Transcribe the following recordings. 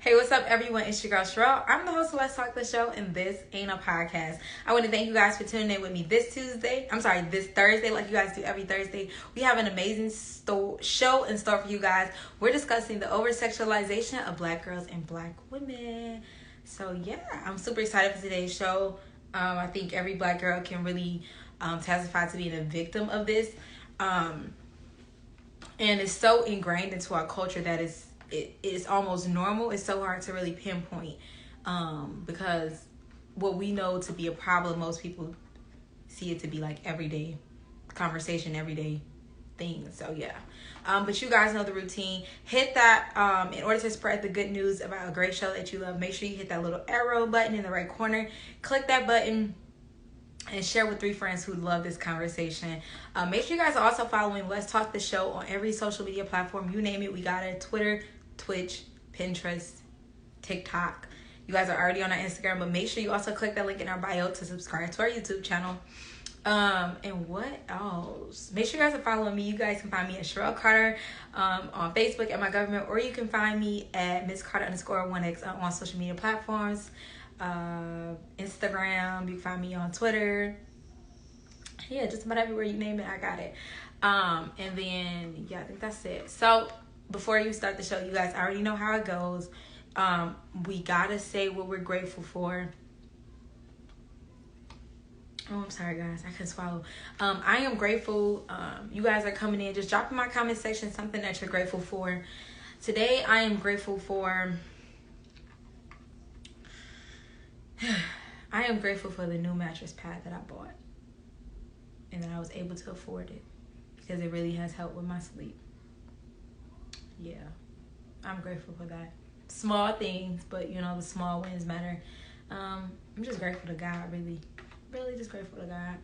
Hey, what's up, everyone? It's your girl, Cherrell. I'm the host of Let's Talk the Show, and this ain't a podcast. I want to thank you guys for tuning in with me this Thursday, like you guys do every Thursday. We have an amazing show in store for you guys. We're discussing the over-sexualization of Black girls and Black women. So, yeah, I'm super excited for today's show. I think every Black girl can really testify to being a victim of this. And it's so ingrained into our culture that it is almost normal. It's so hard to really pinpoint because what we know to be a problem, most people see it to be like everyday conversation, everyday thing. So yeah, but you guys know the routine. Hit that in order to spread the good news about a great show that you love. Make sure you hit that little arrow button in the right corner. Click that button and share with 3 friends who love this conversation. Make sure you guys are also following Let's Talk the Show on every social media platform. You name it, we got it. Twitter, Twitch, Pinterest, TikTok. You guys are already on our Instagram, but make sure you also click that link in our bio to subscribe to our YouTube channel. And what else? Make sure you guys are following me. You guys can find me at Cherrell Carter on Facebook at my government, or you can find me at Miss Carter _1X on social media platforms. Instagram, you can find me on Twitter. Yeah, just about everywhere you name it, I got it. And then yeah, I think that's it. So before you start the show, you guys already know how it goes. We gotta say what we're grateful for. Oh, I'm sorry, guys. I couldn't swallow. I am grateful. You guys are coming in. Just drop in my comment section something that you're grateful for. Today, I am grateful for... I am grateful for the new mattress pad that I bought. And that I was able to afford it. Because it really has helped with my sleep. Yeah, I'm grateful for that. Small things, but you know, the small wins matter. I'm just grateful to God, really just grateful to God.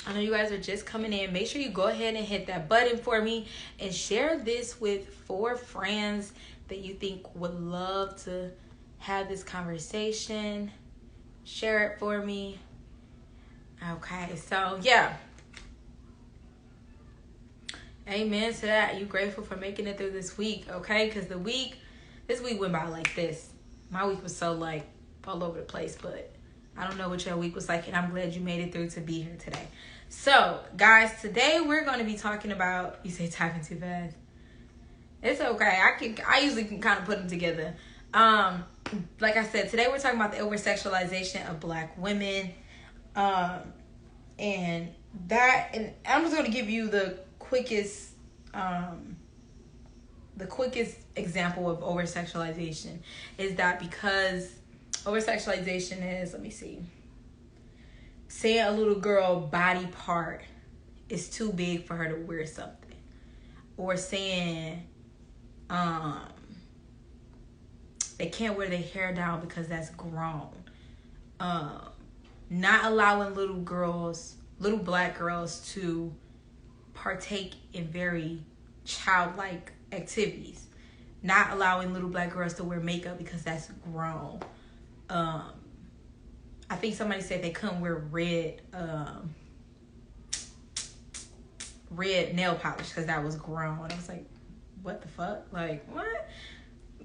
I know you guys are just coming in. Make sure you go ahead and hit that button for me and share this with 4 friends that you think would love to have this conversation. Share it for me. Okay, so yeah. Amen to that. You grateful for making it through this week, okay? Because this week went by like this. My week was so like all over the place, but I don't know what your week was like, and I'm glad you made it through to be here today. So, guys, today we're going to be talking about, you say typing too fast. It's okay. I usually can kind of put them together. Like I said, today we're talking about the over-sexualization of Black women. And I'm just going to give you the quickest example of over-sexualization is that because over-sexualization is, let me see, saying a little girl body part is too big for her to wear something, or saying they can't wear their hair down because that's grown, not allowing little Black girls to partake in very childlike activities, not allowing little Black girls to wear makeup because that's grown. I think somebody said they couldn't wear red nail polish because that was grown. I was like, what the fuck? Like, what?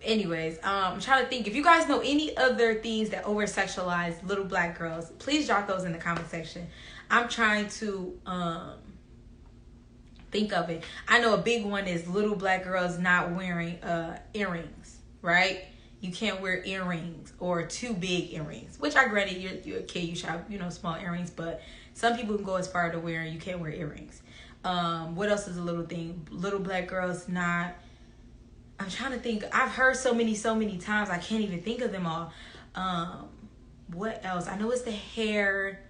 Anyways, I'm trying to think. If you guys know any other things that over-sexualize little Black girls, please drop those in the comment section. I'm trying to think of it. I know a big one is little Black girls not wearing earrings, right? You can't wear earrings or too big earrings, which I granted you're a kid, you should have, small earrings, but some people can go as far to wearing you can't wear earrings. What else is a little thing? Little Black girls not, I'm trying to think. I've heard so many times I can't even think of them all. What else? I know it's the hair,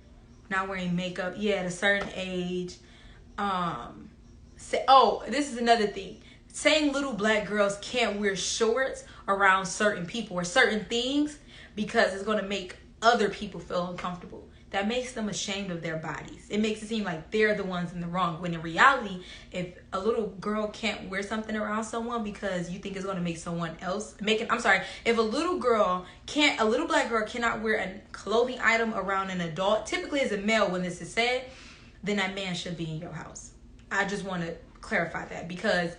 not wearing makeup, at a certain age. This is another thing. Saying little Black girls can't wear shorts around certain people or certain things because it's going to make other people feel uncomfortable. That makes them ashamed of their bodies. It makes it seem like they're the ones in the wrong. When in reality, if a little girl can't wear something around someone because you think it's going to make someone else if a little Black girl cannot wear a clothing item around an adult, typically as a male when this is said, then that man should be in your house. I just want to clarify that because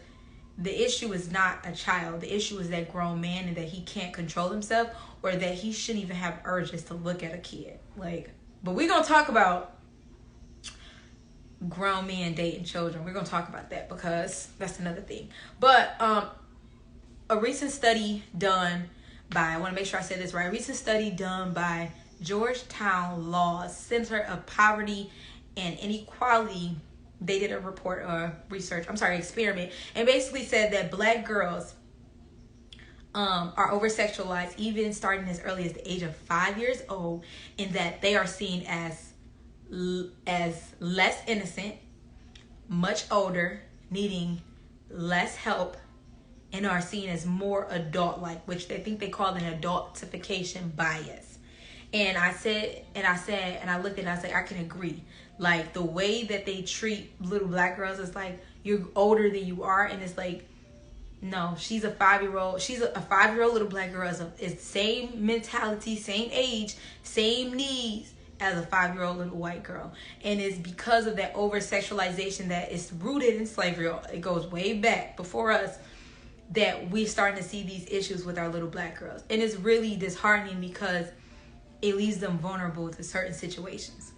the issue is not a child. The issue is that grown man, and that he can't control himself, or that he shouldn't even have urges to look at a kid. Like, but we're going to talk about grown men dating children. We're going to talk about that because that's another thing. But a recent study done by, I want to make sure I say this right, a recent study done by Georgetown Law's Center of Poverty and Inequality, they did a report or experiment, and basically said that black girls are over-sexualized even starting as early as the age of 5 years old, and that they are seen as less innocent, much older, needing less help, and are seen as more adult-like, which they think they call an adultification bias. And I looked at it and I was like, I can agree. Like, the way that they treat little black girls is like, you're older than you are, and it's like, no, she's a 5-year-old. She's a 5-year-old little black girl. It's same mentality, same age, same needs as a 5-year-old little white girl. And it's because of that over-sexualization that is rooted in slavery. It goes way back before us, that we're starting to see these issues with our little black girls. And it's really disheartening because it leaves them vulnerable to certain situations.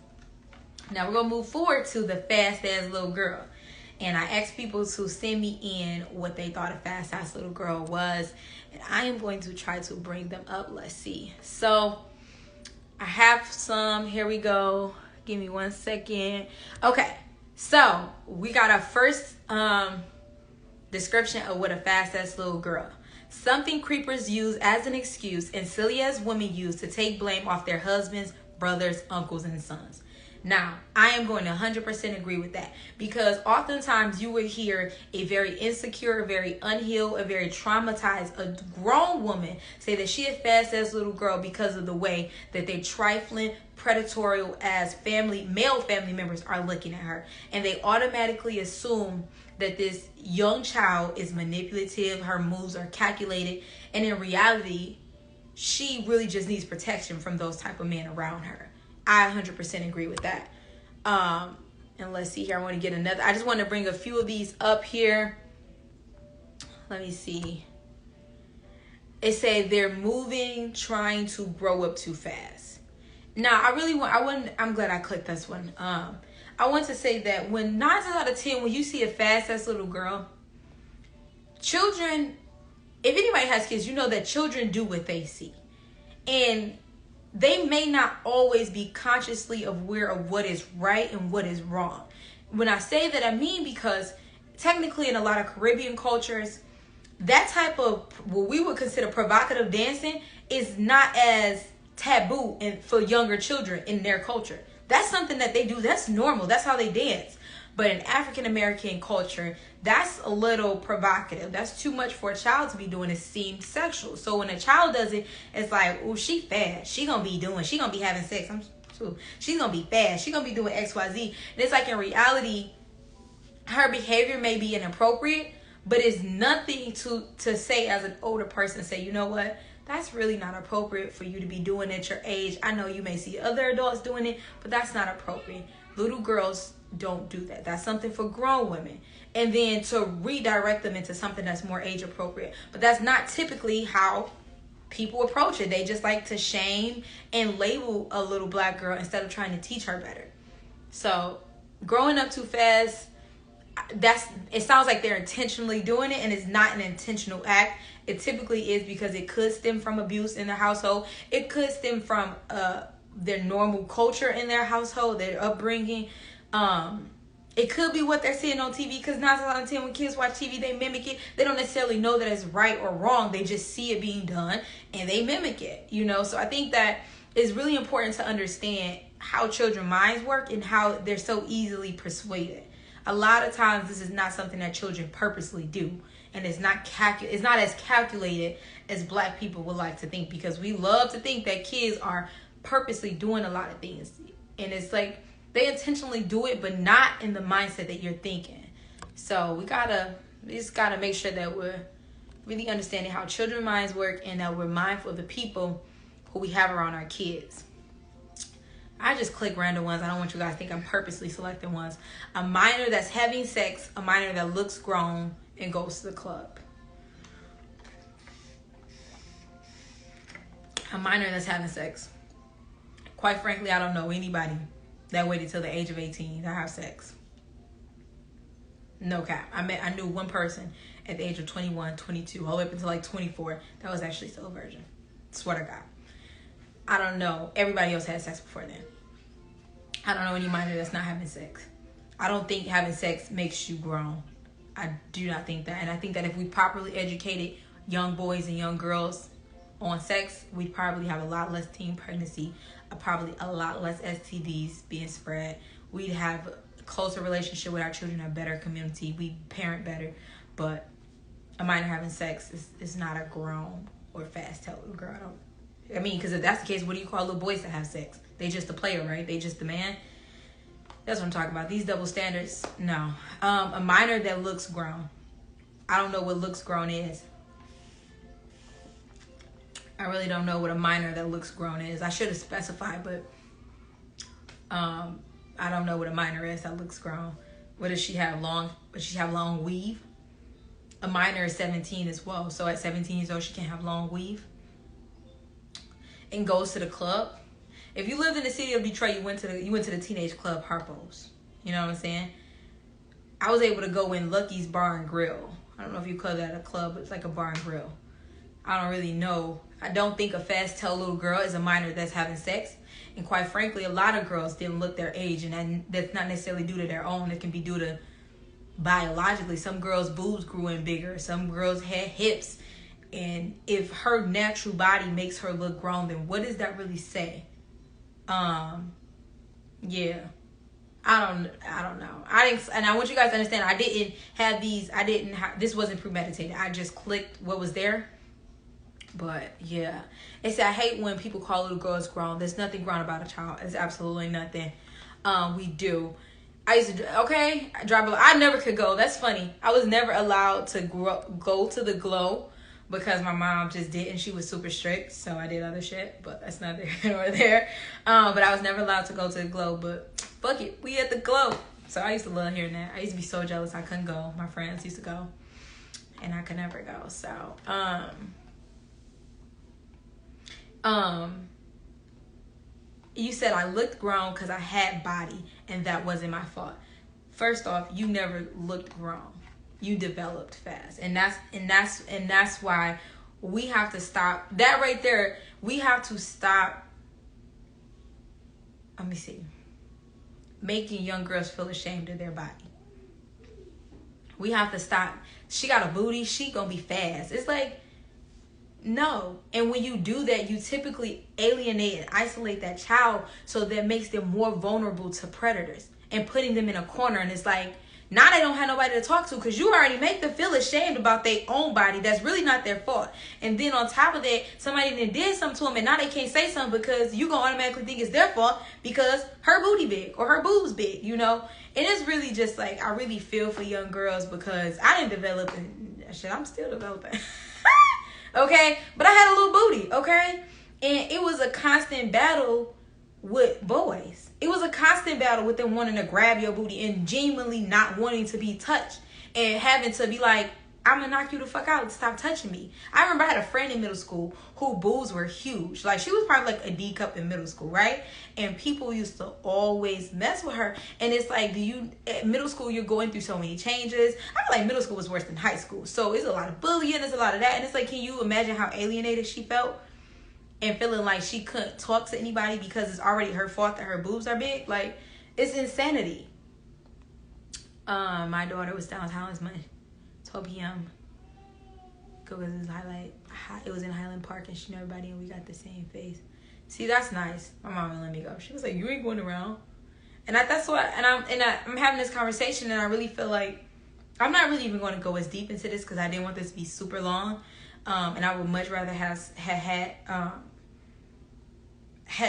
Now we're going to move forward to the fast-ass little girl. And I asked people to send me in what they thought a fast-ass little girl was. And I am going to try to bring them up. Let's see. So I have some. Here we go. Give me 1 second. Okay. So we got our first description of what a fast-ass little girl. Something creepers use as an excuse and silly-ass women use to take blame off their husbands, brothers, uncles, and sons. Now, I am going to 100% agree with that, because oftentimes you will hear a very insecure, a very unhealed, a very traumatized, a grown woman say that she a fast-ass little girl because of the way that they trifling, predatory as male family members are looking at her. And they automatically assume that this young child is manipulative, her moves are calculated, and in reality, she really just needs protection from those type of men around her. I 100% agree with that. And let's see here. I want to get another. I just want to bring a few of these up here. Let me see. It said they're moving, trying to grow up too fast. Now, I'm glad I clicked this one. I want to say that when 9 times out of 10, when you see a fast-ass little girl, children, if anybody has kids, you know that children do what they see. And they may not always be consciously aware of what is right and what is wrong. When I say that, I mean because technically in a lot of Caribbean cultures, that type of what we would consider provocative dancing is not as taboo for younger children in their culture. That's something that they do. That's normal. That's how they dance. But in African American culture, that's a little provocative. That's too much for a child to be doing. It seems sexual. So when a child does it, it's like, oh, she fast. She gonna be having sex. She's gonna be fast. She gonna be doing XYZ. And it's like, in reality, her behavior may be inappropriate, but it's nothing to say as an older person. Say, you know what? That's really not appropriate for you to be doing at your age. I know you may see other adults doing it, but that's not appropriate. Little girls don't do that. That's something for grown women. And then to redirect them into something that's more age appropriate. But that's not typically how people approach it. They just like to shame and label a little black girl instead of trying to teach her better. So growing up too fast, it sounds like they're intentionally doing it, and it's not an intentional act. It typically is because it could stem from abuse in the household. It could stem from their normal culture in their household, their upbringing. It could be what they're seeing on TV, because 9 times out of 10 when kids watch TV, they mimic it. They don't necessarily know that it's right or wrong. They just see it being done and they mimic it, So I think that it's really important to understand how children's minds work and how they're so easily persuaded. A lot of times this is not something that children purposely do, and it's not as calculated as black people would like to think, because we love to think that kids are purposely doing a lot of things, and it's like they intentionally do it, but not in the mindset that you're thinking. So we just gotta make sure that we're really understanding how children's minds work, and that we're mindful of the people who we have around our kids. I just click random ones. I don't want you guys to think I'm purposely selecting ones. A minor that's having sex, a minor that looks grown, and goes to the club. A minor that's having sex. Quite frankly, I don't know anybody that waited till the age of 18 to have sex. No cap. I knew one person at the age of 21, 22, all the way up until like 24 that was actually still a virgin. Swear to God. I don't know. Everybody else had sex before then. I don't know any minor that's not having sex. I don't think having sex makes you grown. I do not think that. And I think that if we properly educated young boys and young girls on sex, we'd probably have a lot less teen pregnancy, probably a lot less STDs being spread. We'd have a closer relationship with our children, a better community. We'd parent better. But a minor having sex is not a grown or fast-tailed little girl. I mean, because if that's the case, what do you call little boys that have sex? They just a player, right? They just the man. That's what I'm talking about. These double standards, no. A minor that looks grown. I don't know what looks grown is. I really don't know what a minor that looks grown is. I should have specified, but I don't know what a minor is that looks grown. What does she have? Does she have long weave? A minor is 17 as well. So at 17 years old, she can't have long weave. And goes to the club. If you lived in the city of Detroit, you went to the teenage club Harpo's. You know what I'm saying? I was able to go in Lucky's Bar and Grill. I don't know if you call that a club, but it's like a bar and grill. I don't really know. I don't think a fast-tailed little girl is a minor that's having sex. And quite frankly, a lot of girls didn't look their age, and that's not necessarily due to their own. It can be due to biologically. Some girls' boobs grew in bigger. Some girls had hips. And if her natural body makes her look grown, then what does that really say? Yeah. I don't know. And I want you guys to understand, this wasn't premeditated. I just clicked what was there. But yeah, it's I hate when people call little girls grown. There's nothing grown about a child. There's absolutely nothing. We do. I used to, I never could go. That's funny. I was never allowed to go to the glow because my mom just didn't. She was super strict, so I did other shit, but that's not there nor there. But I was never allowed to go to the glow, but fuck it, we at the glow. So I used to love hearing that. I used to be so jealous I couldn't go. My friends used to go, and I could never go. So, you said I looked grown because I had body, and that wasn't my fault. First off, you never looked grown. You developed fast, and that's why we have to stop that right there. We have to stop. Let me see. Making young girls feel ashamed of their body. We have to stop. She got a booty. She gonna be fast. It's like. No. And when you do that, you typically alienate and isolate that child, so that makes them more vulnerable to predators and putting them in a corner. And it's like, now they don't have nobody to talk to because you already make them feel ashamed about their own body. That's really not their fault. And then on top of that, somebody then did something to them and now they can't say something because you gonna automatically think it's their fault because her booty big or her boobs big, you know? And it's really just like, I really feel for young girls because I didn't develop and shit, I'm still developing. Okay, but I had a little booty, okay? And it was a constant battle with boys. It was a constant battle with them wanting to grab your booty and genuinely not wanting to be touched and having to be like, I'm gonna knock you the fuck out. Stop touching me. I remember I had a friend in middle school who boobs were huge. Like, she was probably like a D cup in middle school, right? And people used to always mess with her. And it's like, at middle school, you're going through so many changes. I feel like middle school was worse than high school. So it's a lot of bullying, there's a lot of that. And it's like, can you imagine how alienated she felt? And feeling like she couldn't talk to anybody because it's already her fault that her boobs are big. Like, it's insanity. My daughter was downtown this month. 12 p.m. Because it was in Highland Park and she knew everybody and we got the same face. See, that's nice. My mama let me go. She was like, you ain't going around. And that's what, I'm having this conversation and I really feel like I'm not really even going to go as deep into this because I didn't want this to be super long. And I would much rather had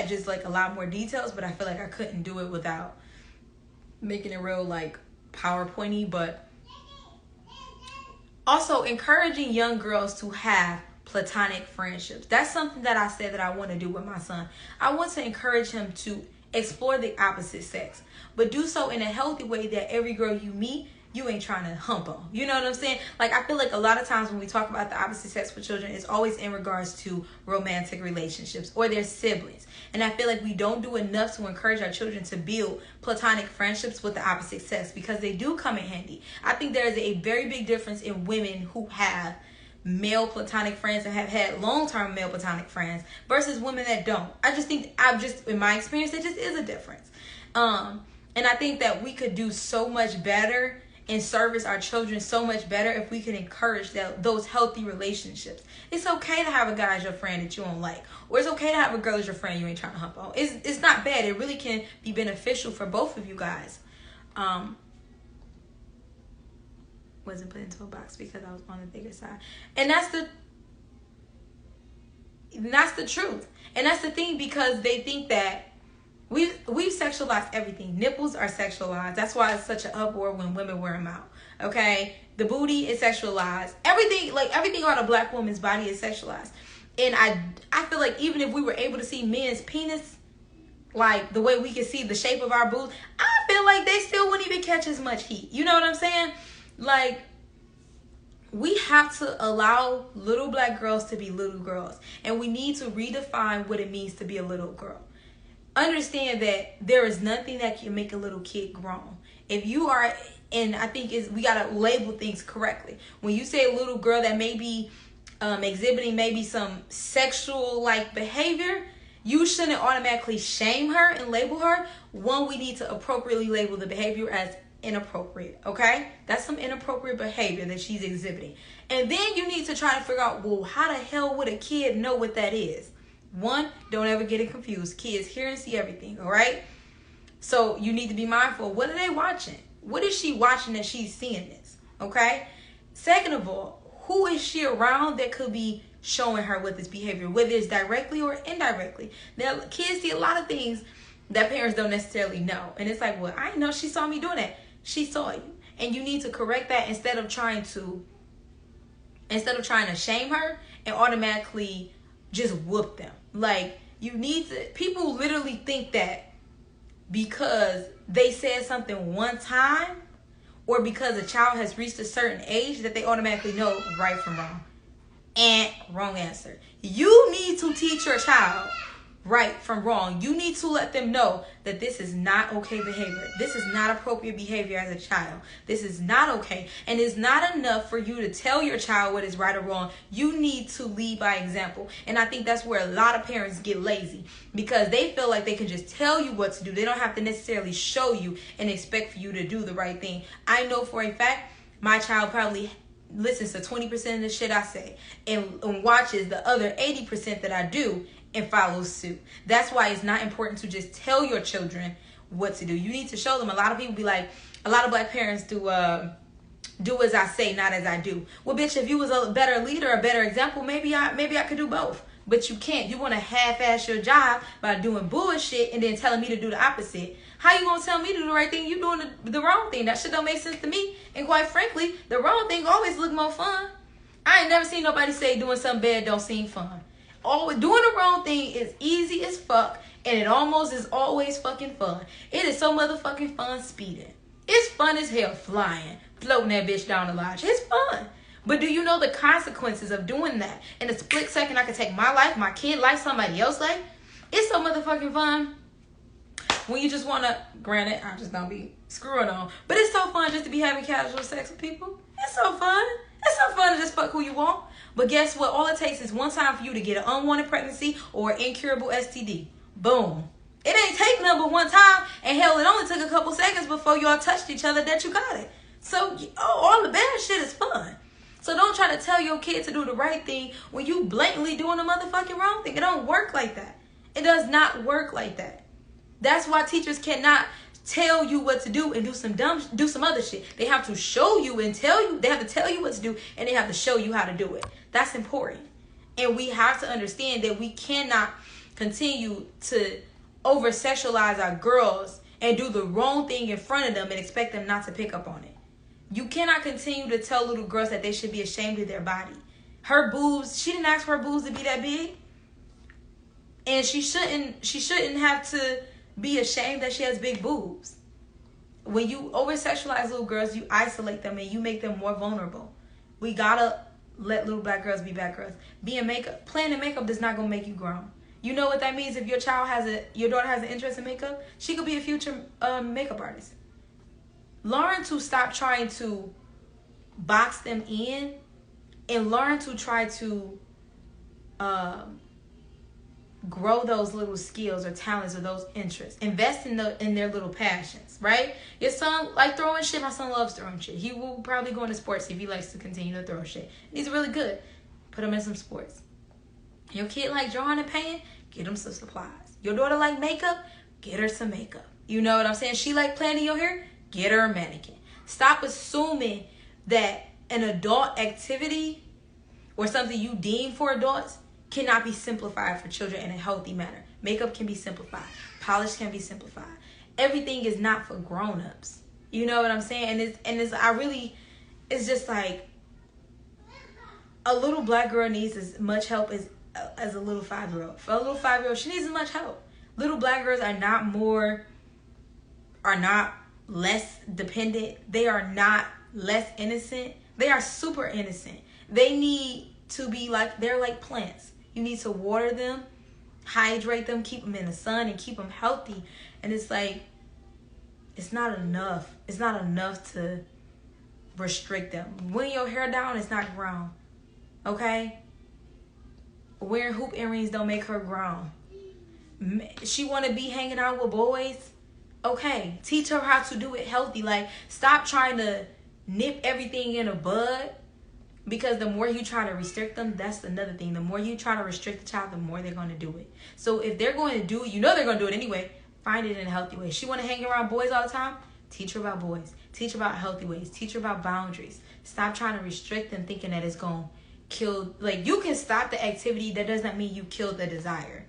just like a lot more details, but I feel like I couldn't do it without making it real like PowerPointy. But also encouraging young girls to have platonic friendships. That's something that I said that I want to do with my son. I want to encourage him to explore the opposite sex, but do so in a healthy way that every girl you meet you ain't trying to hump on. You know what I'm saying? Like, I feel like a lot of times when we talk about the opposite sex with children, it's always in regards to romantic relationships or their siblings. And I feel like we don't do enough to encourage our children to build platonic friendships with the opposite sex, because they do come in handy. I think there is a very big difference in women who have male platonic friends and have had long-term male platonic friends versus women that don't. I just think, in my experience, there just is a difference. And I think that we could do so much better and service our children so much better if we could encourage those healthy relationships. It's okay to have a guy as your friend that you don't like, or it's okay to have a girl as your friend you ain't trying to hump on. It's not bad. It really can be beneficial for both of you guys. Wasn't put into a box because I was on the bigger side, and that's the truth. And that's the thing, because they think that we've sexualized everything. Nipples are sexualized. That's why it's such an uproar when women wear them out. Okay, the booty is sexualized. Everything about a black woman's body is sexualized. And I feel like even if we were able to see men's penis, like the way we can see the shape of our boobs, I feel like they still wouldn't even catch as much heat. You know what I'm saying? Like, we have to allow little black girls to be little girls, and we need to redefine what it means to be a little girl. Understand that there is nothing that can make a little kid grown. If you are, and I think we gotta label things correctly. When you say a little girl that may be exhibiting maybe some sexual like behavior, you shouldn't automatically shame her and label her. One, we need to appropriately label the behavior as inappropriate. Okay, that's some inappropriate behavior that she's exhibiting. And then you need to try to figure out, well, how the hell would a kid know what that is? One, don't ever get it confused. Kids hear and see everything, all right? So you need to be mindful. What are they watching? What is she watching that she's seeing this? Okay? Second of all, who is she around that could be showing her what this behavior, whether it's directly or indirectly? Now, kids see a lot of things that parents don't necessarily know. And it's like, well, I didn't know she saw me doing that. She saw you. And you need to correct that instead of trying to shame her and automatically just whoop them. Like, you need to, people literally think that because they said something one time or because a child has reached a certain age that they automatically know right from wrong. And wrong answer. You need to teach your child right from wrong. You need to let them know that this is not okay behavior. This is not appropriate behavior as a child. This is not okay. And it's not enough for you to tell your child what is right or wrong. You need to lead by example. And I think that's where a lot of parents get lazy, because they feel like they can just tell you what to do. They don't have to necessarily show you and expect for you to do the right thing. I know for a fact my child probably listens to 20% of the shit I say and watches the other 80% that I do and follows suit. That's why it's not important to just tell your children what to do. You need to show them. A lot of people be like, a lot of black parents do as I say, not as I do. Well, bitch, if you was a better leader, a better example, maybe I could do both. But you can't. You want to half-ass your job by doing bullshit and then telling me to do the opposite. How you gonna tell me to do the right thing? You doing the wrong thing. That shit don't make sense to me. And quite frankly, the wrong thing always look more fun. I ain't never seen nobody say doing something bad don't seem fun. Always doing the wrong thing is easy as fuck, and it almost is always fucking fun. It is so motherfucking fun speeding. It's fun as hell flying, floating that bitch down the lodge. It's fun. But do you know the consequences of doing that? In a split second, I could take my life, my kid life, somebody else's life. It's so motherfucking fun. When you just want to, granted, I just don't be screwing on. But it's so fun just to be having casual sex with people. It's so fun. It's so fun to just fuck who you want. But guess what? All it takes is one time for you to get an unwanted pregnancy or an incurable STD. Boom. It ain't take number one time. And hell, it only took a couple seconds before y'all touched each other that you got it. So all the bad shit is fun. So don't try to tell your kid to do the right thing when you blatantly doing the motherfucking wrong thing. It don't work like that. It does not work like that. That's why teachers cannot tell you what to do and do some other shit. They have to show you and tell you. They have to tell you what to do, and they have to show you how to do it. That's important. And we have to understand that we cannot continue to over-sexualize our girls and do the wrong thing in front of them and expect them not to pick up on it. You cannot continue to tell little girls that they should be ashamed of their body. Her boobs, she didn't ask for her boobs to be that big. And she shouldn't have to be ashamed that she has big boobs. when you over-sexualize little girls, you isolate them and you make them more vulnerable. We gotta let little black girls be black girls. Playing in makeup is not gonna make you grown. You know what that means? If your daughter has an interest in makeup, she could be a future makeup artist. Learn to stop trying to box them in and learn to try to grow those little skills or talents or those interests. Invest in their little passions, right? Your son like throwing shit. My son loves throwing shit. He will probably go into sports if he likes to continue to throw shit. He's really good. Put him in some sports. Your kid like drawing and painting, get him some supplies. Your daughter like makeup, get her some makeup. You know what I'm saying? She like planning your hair, get her a mannequin. Stop assuming that an adult activity or something you deem for adults cannot be simplified for children in a healthy manner. Makeup can be simplified. Polish can be simplified. Everything is not for grown-ups. You know what I'm saying? It's just like a little black girl needs as much help as a little 5-year-old. For a little 5-year-old, she needs as much help. Little black girls are not less dependent. They are not less innocent. They are super innocent. They need to be they're like plants. You need to water them, hydrate them, keep them in the sun, and keep them healthy. And it's like, it's not enough. It's not enough to restrict them. Wearing your hair down is not grown. Okay? Wearing hoop earrings don't make her grown. She want to be hanging out with boys. Okay. Teach her how to do it healthy. Like, stop trying to nip everything in a bud. Because the more you try to restrict them, that's another thing. The more you try to restrict the child, the more they're going to do it. So if they're going to do it, you know they're going to do it anyway. Find it in a healthy way. She want to hang around boys all the time? Teach her about boys. Teach her about healthy ways. Teach her about boundaries. Stop trying to restrict them thinking that it's going to kill. Like, you can stop the activity. That does not mean you killed the desire.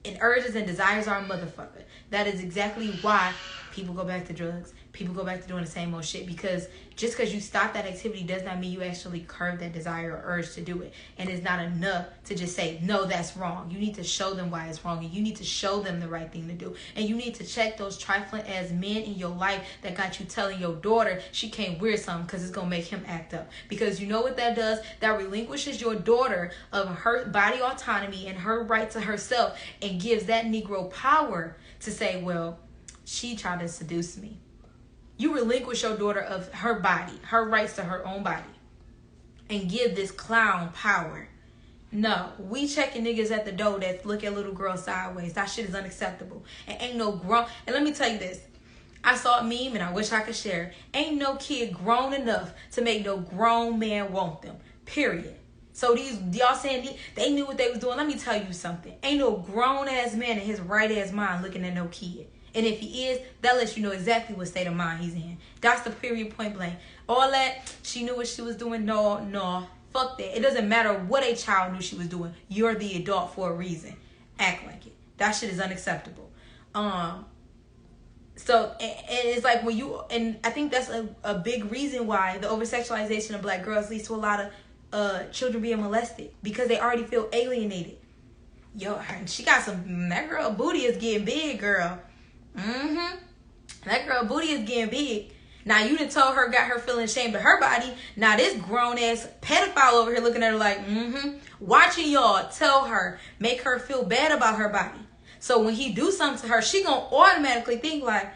And urges and desires are a motherfucker. That is exactly why people go back to drugs. People go back to doing the same old shit. Because just because you stop that activity does not mean you actually curb that desire or urge to do it. And it's not enough to just say, no, that's wrong. You need to show them why it's wrong. And you need to show them the right thing to do. And you need to check those trifling ass men in your life that got you telling your daughter she can't wear something because it's going to make him act up. Because you know what that does? That relinquishes your daughter of her body autonomy and her right to herself and gives that Negro power to say, well, she tried to seduce me. You relinquish your daughter of her body, her rights to her own body, and give this clown power. No, we checking niggas at the door that look at little girls sideways. That shit is unacceptable. And ain't no grown. And let me tell you this. I saw a meme and I wish I could share it. Ain't no kid grown enough to make no grown man want them. Period. So y'all saying they knew what they was doing. Let me tell you something. Ain't no grown ass man in his right ass mind looking at no kid. And if he is, that lets you know exactly what state of mind he's in. That's the period, point blank. All that, she knew what she was doing. No, fuck that. It doesn't matter what a child knew she was doing. You're the adult for a reason. Act like it. That shit is unacceptable. So, and it's like when you, and I think that's a big reason why the over-sexualization of black girls leads to a lot of children being molested. Because they already feel alienated. Yo, she got that girl booty is getting big, girl. That girl booty is getting big. Now you done told her, got her feeling ashamed of her body. Now this grown ass pedophile over here looking at her like, watching y'all tell her, make her feel bad about her body. So when he do something to her, she gonna automatically think like,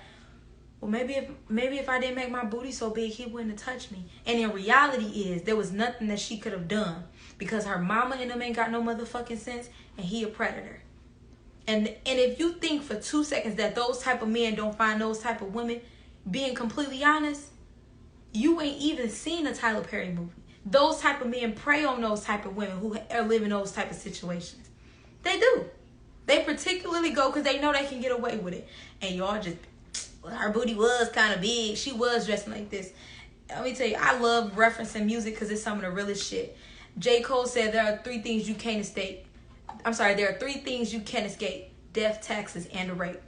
well, maybe if I didn't make my booty so big, he wouldn't have touched me. And in reality is, there was nothing that she could have done because her mama and them ain't got no motherfucking sense, and he a predator. And if you think for 2 seconds that those type of men don't find those type of women, being completely honest, you ain't even seen a Tyler Perry movie. Those type of men prey on those type of women who are living those type of situations. They do. They particularly go because they know they can get away with it. And y'all just, well, her booty was kind of big. She was dressing like this. Let me tell you, I love referencing music because it's some of the realest shit. J. Cole said there are 3 things you can't escape. There are 3 things you can't escape. Death, taxes, and rape.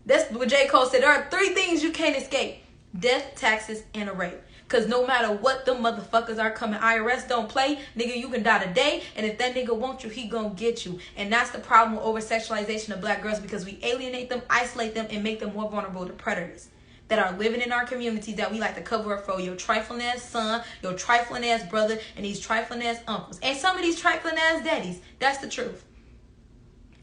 That's what J. Cole said. There are 3 things you can't escape. Death, taxes, and a rape. Because no matter what them motherfuckers are coming, IRS don't play. Nigga, you can die today. And if that nigga want you, he gonna get you. And that's the problem with over-sexualization of black girls. Because we alienate them, isolate them, and make them more vulnerable to predators. that are living in our communities that we like to cover up for your trifling ass son, your trifling ass brother, and these trifling ass uncles. And some of these trifling ass daddies. That's the truth.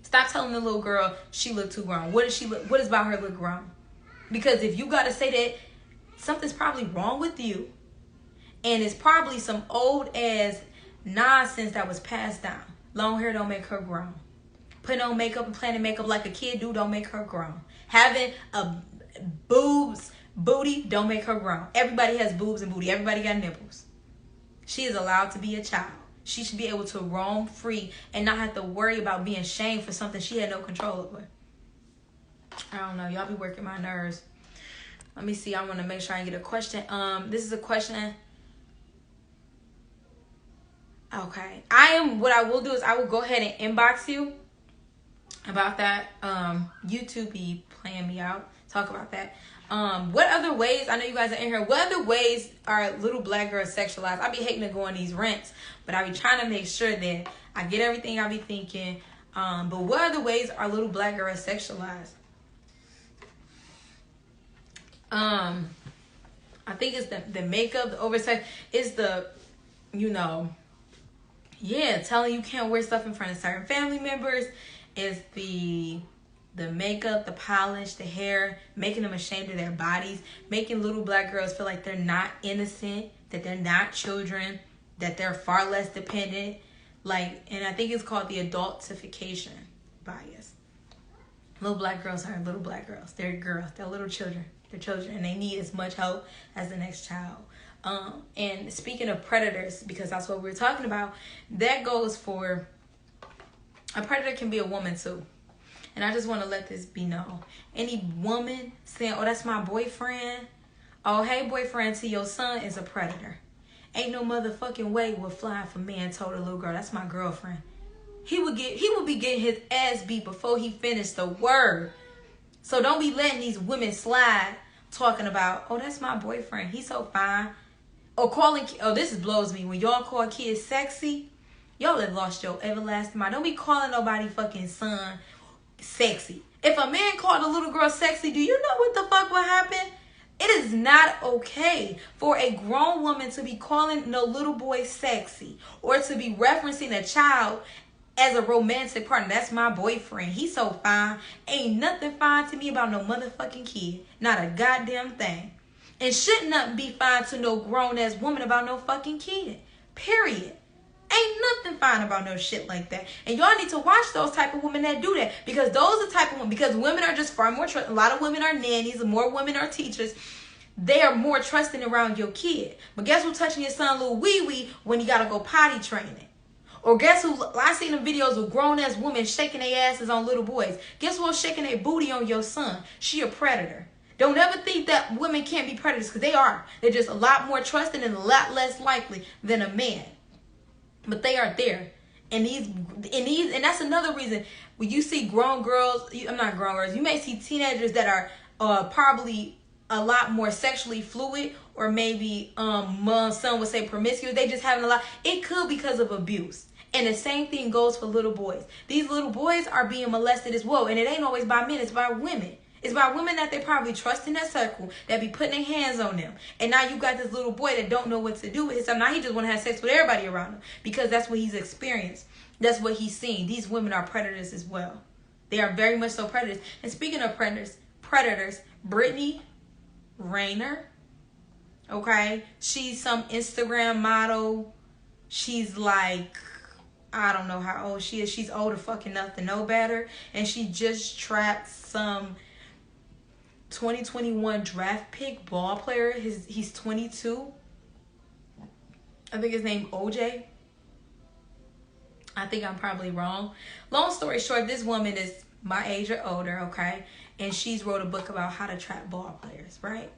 Stop telling the little girl she look too grown. What is about her look grown? Because if you got to say that, something's probably wrong with you. And it's probably some old ass nonsense that was passed down. Long hair don't make her grown. Putting on makeup and planning makeup like a kid do don't make her grown. Having a booty don't make her grown. Everybody has boobs and booty. Everybody got nipples. She is allowed to be a child. She should be able to roam free and not have to worry about being shamed for something she had no control over. I don't know. Y'all be working my nerves. Let me see. I want to make sure I get a question. This is a question. Okay. What I will do is I will go ahead and inbox you about that. YouTube be playing me out. Talk about that. What other ways, I know you guys are in here, what other ways are little black girls sexualized? I be hating to go on these rants, but I be trying to make sure that I get everything I be thinking. But what other ways are little black girls sexualized? I think it's the makeup, the oversight. It's the, telling you can't wear stuff in front of certain family members. It's the makeup, the polish, the hair, making them ashamed of their bodies, making little black girls feel like they're not innocent, that they're not children, that they're far less dependent. And I think it's called the adultification bias. Little black girls aren't little black girls. They're girls. They're little children. They're children, and they need as much help as the next child. And speaking of predators, because that's what we're talking about, that goes for a predator can be a woman too. And I just want to let this be known. Any woman saying, oh, that's my boyfriend. Oh, hey, boyfriend to your son is a predator. Ain't no motherfucking way would fly if a man told a little girl, that's my girlfriend. He would be getting his ass beat before he finished the word. So don't be letting these women slide talking about, oh, that's my boyfriend. He's so fine. Or this blows me. When y'all call kids sexy, y'all have lost your everlasting mind. Don't be calling nobody fucking son sexy. If a man called a little girl sexy, do you know what the fuck will happen? It is not okay for a grown woman to be calling no little boy sexy or to be referencing a child as a romantic partner. That's my boyfriend. He's so fine. Ain't nothing fine to me about no motherfucking kid. Not a goddamn thing. And should not be fine to no grown ass woman about no fucking kid. Period. Ain't nothing fine about no shit like that. And y'all need to watch those type of women that do that. Because those are the type of women. Because women are just far more a lot of women are nannies. And more women are teachers. They are more trusting around your kid. But guess who touching your son little wee-wee when he got to go potty training? Or guess who? I seen the videos of grown-ass women shaking their asses on little boys. Guess who's shaking their booty on your son? She a predator. Don't ever think that women can't be predators. Because they are. They're just a lot more trusting and a lot less likely than a man. But they are there. And that's another reason when you see grown girls, I'm not grown girls, you may see teenagers that are probably a lot more sexually fluid, or maybe some would say promiscuous. They just having a lot. It could because of abuse. And the same thing goes for little boys. These little boys are being molested as well. And it ain't always by men, it's by women. It's by women that they probably trust in that circle that be putting their hands on them. And now you got this little boy that don't know what to do with himself. Now he just want to have sex with everybody around him because that's what he's experienced. That's what he's seen. These women are predators as well. They are very much so predators. And speaking of predators, Brittany Rayner, okay? She's some Instagram model. She's like, I don't know how old she is. She's old enough to know better. And she just trapped some 2021 draft pick ball player. He's 22. I think his name OJ. I think I'm probably wrong. Long story short, this woman is my age or older, okay? And she's wrote a book about how to trap ball players, right?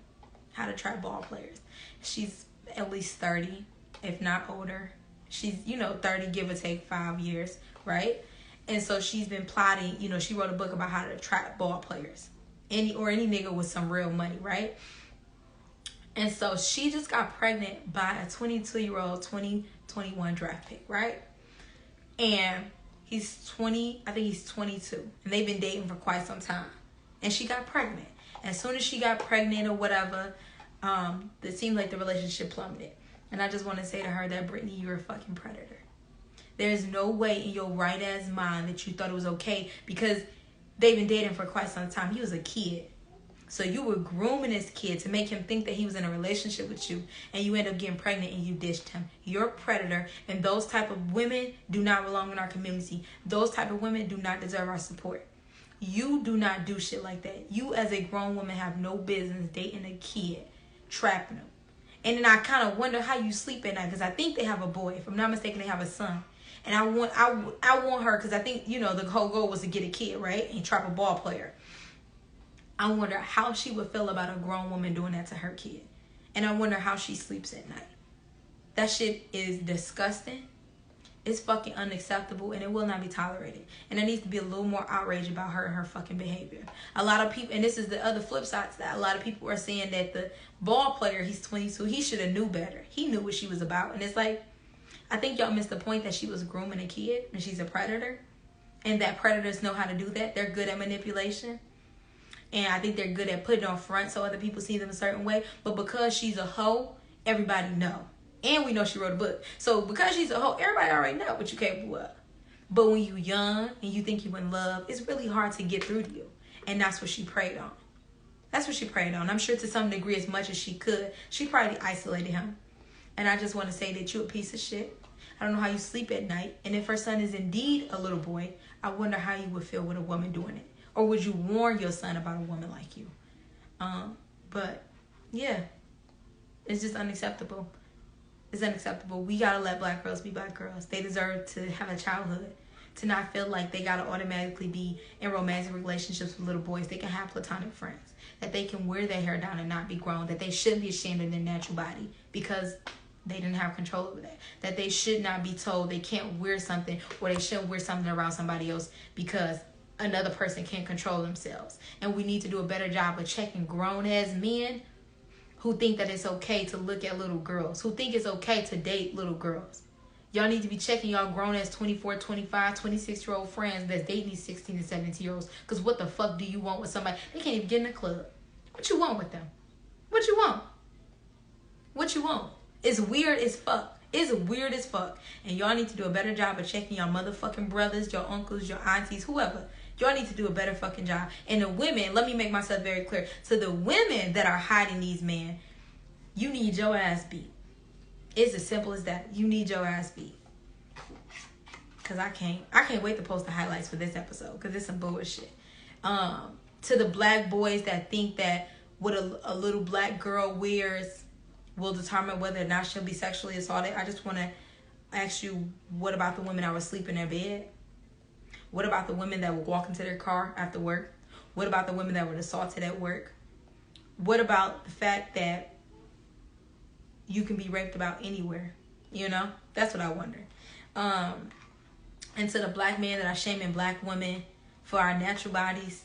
How to trap ball players. She's at least 30, if not older. She's, 30, give or take 5 years, right? And so she's been plotting, she wrote a book about how to trap ball players. Any nigga with some real money, right? And so she just got pregnant by a 22-year-old 2021 draft pick, right? And he's 20, I think he's 22. And they've been dating for quite some time. And she got pregnant. As soon as she got pregnant or whatever, it seemed like the relationship plummeted. And I just want to say to her that, Brittany, you're a fucking predator. There's no way in your right ass mind that you thought it was okay, because they've been dating for quite some time. He was a kid. So you were grooming this kid to make him think that he was in a relationship with you, and you end up getting pregnant and you ditched him. You're a predator, and those type of women do not belong in our community. Those type of women do not deserve our support. You do not do shit like that. You as a grown woman have no business dating a kid, trapping him. And then I kind of wonder how you sleep at night, because I think they have a boy. If I'm not mistaken, they have a son. And I want her, because I think, you know, the whole goal was to get a kid, right? And trap a ball player. I wonder how she would feel about a grown woman doing that to her kid. And I wonder how she sleeps at night. That shit is disgusting. It's fucking unacceptable, and it will not be tolerated. And there needs to be a little more outrage about her and her fucking behavior. A lot of people, and this is the other flip side to that, a lot of people are saying that the ball player, he's 22, he should have knew better. He knew what she was about. And it's like, I think y'all missed the point that she was grooming a kid and she's a predator. And that predators know how to do that. They're good at manipulation. And I think they're good at putting on front so other people see them a certain way. But because she's a hoe, everybody know. And we know she wrote a book. So because she's a hoe, everybody already know what you capable of. But when you young and you think you in love, it's really hard to get through to you. And that's what she preyed on. That's what she preyed on. I'm sure to some degree, as much as she could, she probably isolated him. And I just want to say that you're a piece of shit. I don't know how you sleep at night. And if her son is indeed a little boy, I wonder how you would feel with a woman doing it. Or would you warn your son about a woman like you? But yeah, it's just unacceptable. It's unacceptable. We gotta let black girls be black girls. They deserve to have a childhood, to not feel like they gotta automatically be in romantic relationships with little boys. They can have platonic friends, that they can wear their hair down and not be grown, that they shouldn't be ashamed of their natural body because they didn't have control over that, that they should not be told they can't wear something, or they shouldn't wear something around somebody else because another person can't control themselves. And we need to do a better job of checking grown-ass men who think that it's okay to look at little girls, who think it's okay to date little girls. Y'all need to be checking y'all grown-ass 24, 25, 26-year-old friends that's dating these 16 and 17-year-olds. Because what the fuck do you want with somebody? They can't even get in the club. What you want with them? What you want? What you want? It's weird as fuck. It's weird as fuck. And y'all need to do a better job of checking y'all motherfucking brothers, your uncles, your aunties, whoever. Y'all need to do a better fucking job. And the women, let me make myself very clear. To the women that are hiding these men, you need your ass beat. It's as simple as that. You need your ass beat. Because I can't wait to post the highlights for this episode. Because it's some bullshit. To the black boys that think that what a little black girl wears will determine whether or not she'll be sexually assaulted. I just want to ask you, what about the women that would sleep in their bed? What about the women that would walk into their car after work? What about the women that were assaulted at work? What about the fact that you can be raped about anywhere? You know? That's what I wonder. And to the black men that are shaming black women for our natural bodies,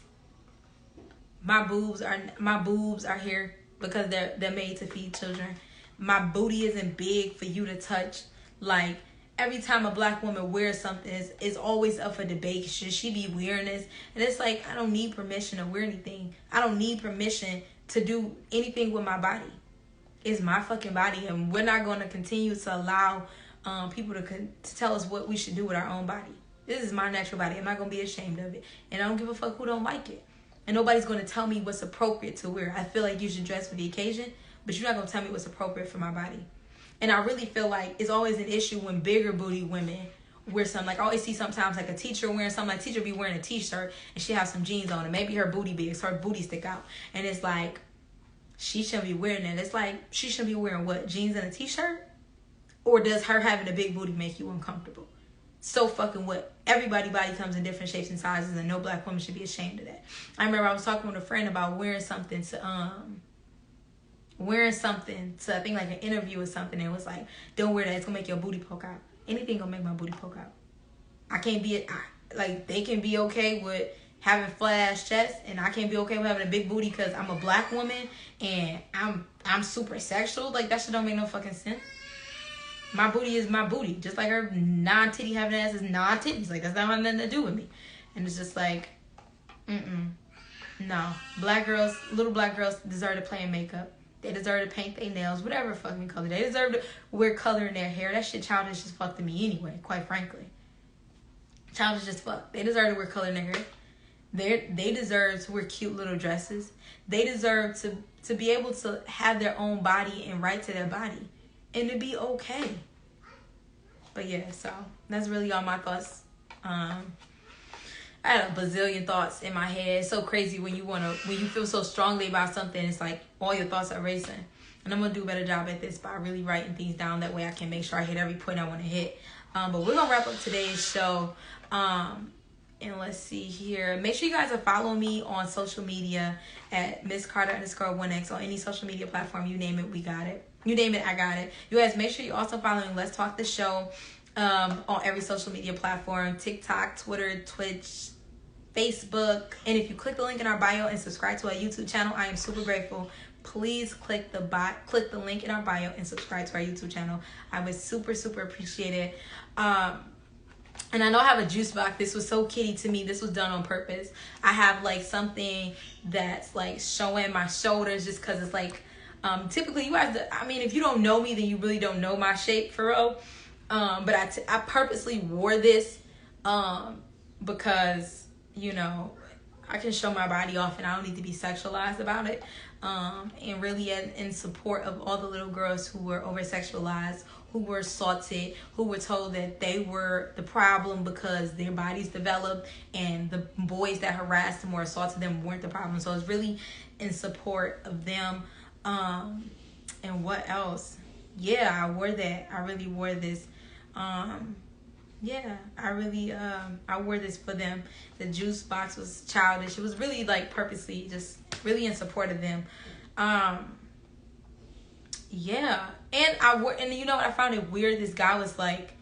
my boobs are here because they're made to feed children. My booty isn't big for you to touch. Like, every time a black woman wears something, it's always up for debate. Should she be wearing this? And it's like, I don't need permission to wear anything. I don't need permission to do anything with my body. It's my fucking body, and we're not going to continue to allow people to tell us what we should do with our own body. This is my natural body. I'm not going to be ashamed of it. And I don't give a fuck who don't like it. And nobody's going to tell me what's appropriate to wear. I feel like you should dress for the occasion, but you're not going to tell me what's appropriate for my body. And I really feel like it's always an issue when bigger booty women wear something. Like, I always see sometimes like a teacher wearing something. Like, teacher be wearing a t-shirt and she has some jeans on, and maybe her booty big, so her booty stick out. And it's like, she shouldn't be wearing that. It's like, she shouldn't be wearing what? Jeans and a t-shirt? Or does her having a big booty make you uncomfortable? So fucking what? Everybody's body comes in different shapes and sizes, and no black woman should be ashamed of that. I remember I was talking with a friend about wearing something to I think like an interview or something, and it was like, don't wear that, it's gonna make your booty poke out. Anything gonna make my booty poke out. I can't be like, they can be okay with having flash chest, and I can't be okay with having a big booty because I'm a black woman and I'm super sexual. Like, that shit don't make no fucking sense. My booty is my booty. Just like her non-titty having ass is non-titties. Like, that's not have nothing to do with me. And it's just like, No. Little black girls deserve to play in makeup. They deserve to paint their nails, whatever fucking color. They deserve to wear color in their hair. That shit childish as fuck to me anyway, quite frankly. Childish as fuck. They deserve to wear color in their hair. They deserve to wear cute little dresses. They deserve to be able to have their own body and right to their body. And to be okay. But yeah, so that's really all my thoughts. I had a bazillion thoughts in my head. It's so crazy when you feel so strongly about something, it's like all your thoughts are racing. And I'm gonna do a better job at this by really writing things down. That way I can make sure I hit every point I want to hit. But we're gonna wrap up today's show. And let's see here. Make sure you guys are following me on social media at MissCarter_1X on any social media platform. You name it, we got it. You name it, I got it. You guys, make sure you also following Let's Talk the Show on every social media platform. TikTok, Twitter, Twitch, Facebook. And if you click the link in our bio and subscribe to our YouTube channel, I am super grateful. Please click the link in our bio and subscribe to our YouTube channel. I would super, super appreciate it. And I know I have a juice box. This was so kitty to me. This was done on purpose. I have like something that's like showing my shoulders just because it's like, typically you guys, I mean, if you don't know me, then you really don't know my shape for real. But I purposely wore this because, you know, I can show my body off and I don't need to be sexualized about it. And really in support of all the little girls who were over-sexualized, who were assaulted, who were told that they were the problem because their bodies developed and the boys that harassed them or assaulted them weren't the problem. So it's really in support of them. And what else? Yeah, I wore that. I really wore this. Yeah, I wore this for them. The juice box was childish. It was really like purposely just really in support of them. Yeah, and you know what, I found it weird. This guy was like,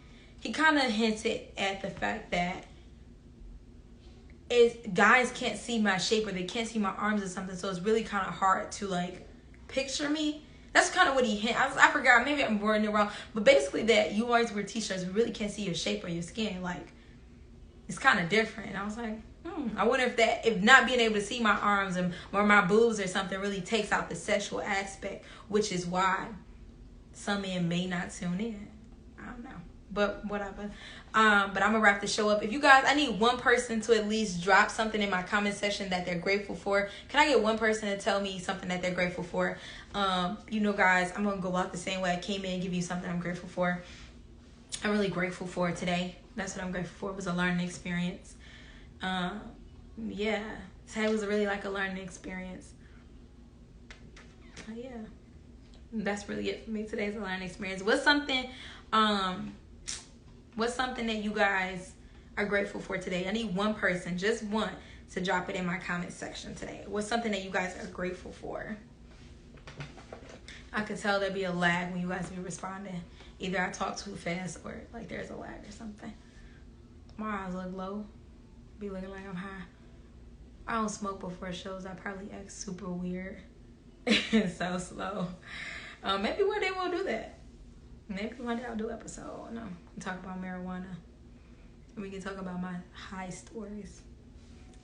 he kind of hinted at the fact that guys can't see my shape or they can't see my arms or something, so it's really kind of hard to like picture me. That's kind of what he hinted. I forgot, maybe I'm wording it wrong, but basically that you always wear t-shirts, we really can't see your shape or your skin. Like, it's kind of different. And I was like, I wonder if not being able to see my arms or my boobs or something really takes out the sexual aspect, which is why some men may not tune in. I don't know, but whatever. But I'm gonna wrap the show up. If you guys, I need one person to at least drop something in my comment section that they're grateful for. Can I get one person to tell me something that they're grateful for? You know, guys, I'm gonna go out the same way I came in and give you something I'm grateful for. I'm really grateful for today. That's what I'm grateful for. It was a learning experience. Yeah, today was really like a learning experience. Yeah, that's really it for me. Today's a learning experience. What's something that you guys are grateful for today? I need one person, just one, to drop it in my comment section today. What's something that you guys are grateful for? I could tell there'd be a lag when you guys be responding. Either I talk too fast or like there's a lag or something. My eyes look low. Be looking like I'm high. I don't smoke before shows. I probably act super weird and so slow. Maybe one day we'll do that. Maybe one day I'll do an episode. No, talk about marijuana. We can talk about my high stories.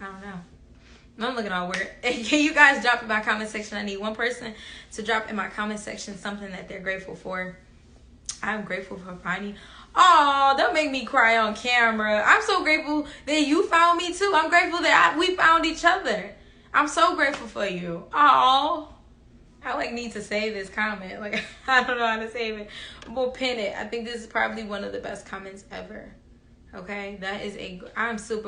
I don't know. I'm looking all weird. Can you guys drop in my comment section? I need one person to drop in my comment section something that they're grateful for. I'm grateful for finding. Oh, don't make me cry on camera. I'm so grateful that you found me too. I'm grateful that we found each other. I'm so grateful for you. Oh, I like need to save this comment. Like, I don't know how to save it. We'll pin it. I think this is probably one of the best comments ever. Okay, I'm so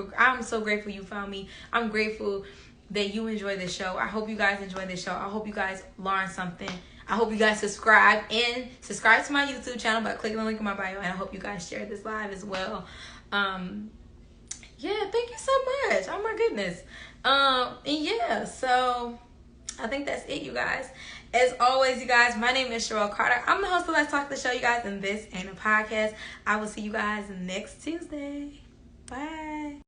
grateful you found me. I'm grateful that you enjoy the show. I hope you guys enjoy the show. I hope you guys learn something. I hope you guys subscribe to my YouTube channel by clicking the link in my bio, and I hope you guys share this live as well. Yeah, thank you so much. Oh my goodness. And yeah, so I think that's it, you guys. As always, you guys, my name is Cherrell Carter. I'm the host of Let's Talk the Show, you guys, and this ain't a podcast. I will see you guys next Tuesday. Bye.